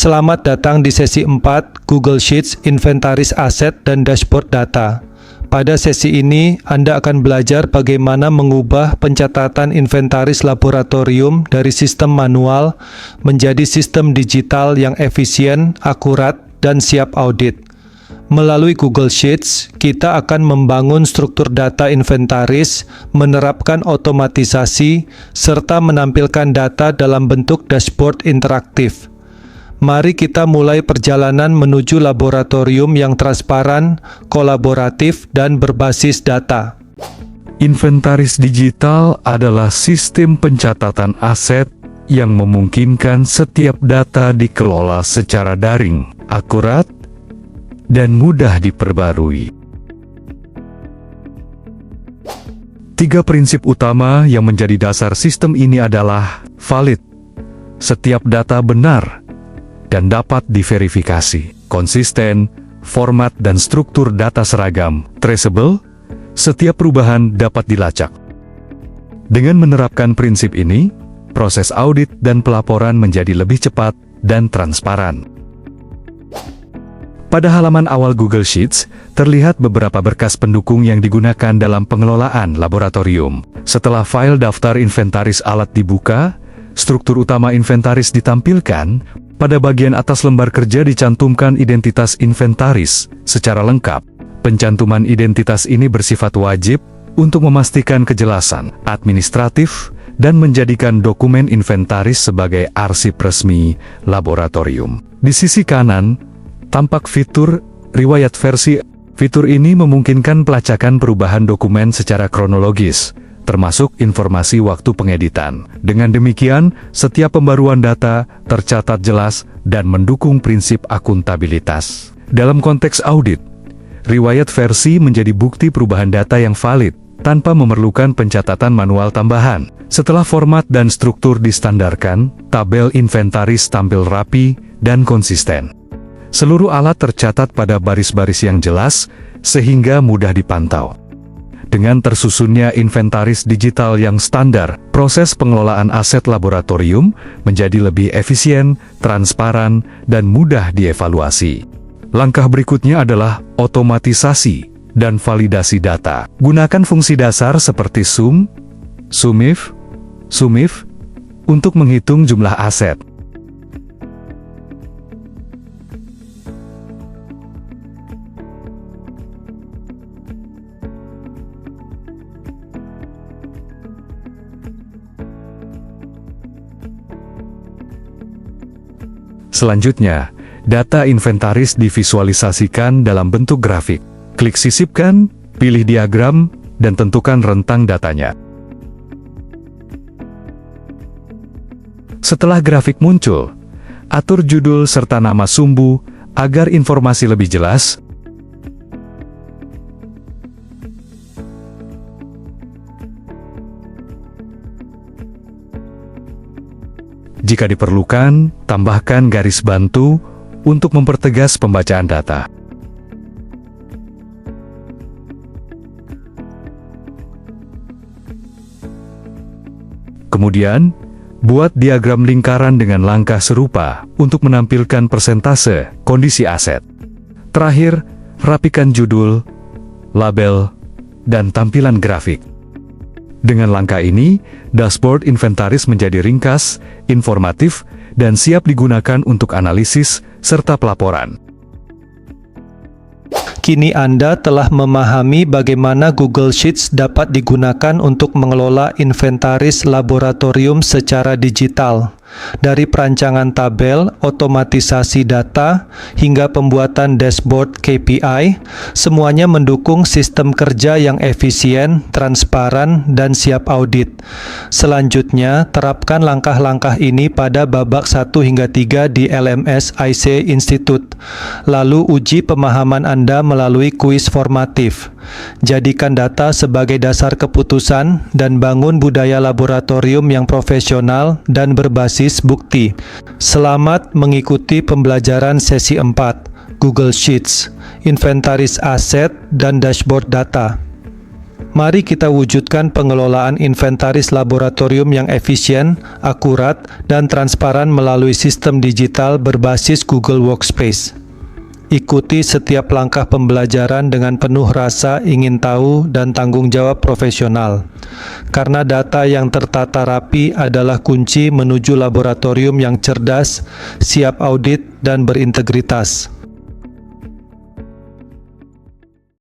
Selamat datang di sesi 4 Google Sheets, Inventaris Aset dan Dashboard Data. Pada sesi ini, Anda akan belajar bagaimana mengubah pencatatan inventaris laboratorium dari sistem manual menjadi sistem digital yang efisien, akurat, dan siap audit. Melalui Google Sheets, kita akan membangun struktur data inventaris, menerapkan otomatisasi, serta menampilkan data dalam bentuk dashboard interaktif. Mari kita mulai perjalanan menuju laboratorium yang transparan, kolaboratif, dan berbasis data. Inventaris digital adalah sistem pencatatan aset yang memungkinkan setiap data dikelola secara daring, akurat, dan mudah diperbarui. 3 prinsip utama yang menjadi dasar sistem ini adalah valid, setiap data benar dan dapat diverifikasi, konsisten, format dan struktur data seragam, traceable, setiap perubahan dapat dilacak. Dengan menerapkan prinsip ini, proses audit dan pelaporan menjadi lebih cepat dan transparan. Pada halaman awal Google Sheets, terlihat beberapa berkas pendukung yang digunakan dalam pengelolaan laboratorium. Setelah file daftar inventaris alat dibuka, struktur utama inventaris ditampilkan. Pada bagian atas lembar kerja dicantumkan identitas inventaris secara lengkap. Pencantuman identitas ini bersifat wajib untuk memastikan kejelasan administratif dan menjadikan dokumen inventaris sebagai arsip resmi laboratorium. Di sisi kanan, tampak fitur riwayat versi. Fitur ini memungkinkan pelacakan perubahan dokumen secara kronologis, termasuk informasi waktu pengeditan. Dengan demikian, setiap pembaruan data tercatat jelas dan mendukung prinsip akuntabilitas. Dalam konteks audit, riwayat versi menjadi bukti perubahan data yang valid, tanpa memerlukan pencatatan manual tambahan. Setelah format dan struktur distandarkan, tabel inventaris tampil rapi dan konsisten. Seluruh alat tercatat pada baris-baris yang jelas, sehingga mudah dipantau. Dengan tersusunnya inventaris digital yang standar, proses pengelolaan aset laboratorium menjadi lebih efisien, transparan, dan mudah dievaluasi. Langkah berikutnya adalah otomatisasi dan validasi data. Gunakan fungsi dasar seperti sum, sumif, sumif untuk menghitung jumlah aset. Selanjutnya, data inventaris divisualisasikan dalam bentuk grafik. Klik sisipkan, pilih diagram, dan tentukan rentang datanya. Setelah grafik muncul, atur judul serta nama sumbu agar informasi lebih jelas. Jika diperlukan, tambahkan garis bantu untuk mempertegas pembacaan data. Kemudian, buat diagram lingkaran dengan langkah serupa untuk menampilkan persentase kondisi aset. Terakhir, rapikan judul, label, dan tampilan grafik. Dengan langkah ini, dashboard inventaris menjadi ringkas, informatif, dan siap digunakan untuk analisis serta pelaporan. Kini Anda telah memahami bagaimana Google Sheets dapat digunakan untuk mengelola inventaris laboratorium secara digital. Dari perancangan tabel, otomatisasi data, hingga pembuatan dashboard KPI, semuanya mendukung sistem kerja yang efisien, transparan, dan siap audit. Selanjutnya, terapkan langkah-langkah ini pada babak 1 hingga 3 di LMS IC Institute. Lalu uji pemahaman Anda melalui kuis formatif. Jadikan data sebagai dasar keputusan dan bangun budaya laboratorium yang profesional dan berbasis bukti. Selamat mengikuti pembelajaran sesi 4 Google Sheets, Inventaris Aset dan Dashboard Data. Mari kita wujudkan pengelolaan inventaris laboratorium yang efisien, akurat, dan transparan melalui sistem digital berbasis Google Workspace. Ikuti setiap langkah pembelajaran dengan penuh rasa ingin tahu dan tanggung jawab profesional. Karena data yang tertata rapi adalah kunci menuju laboratorium yang cerdas, siap audit, dan berintegritas.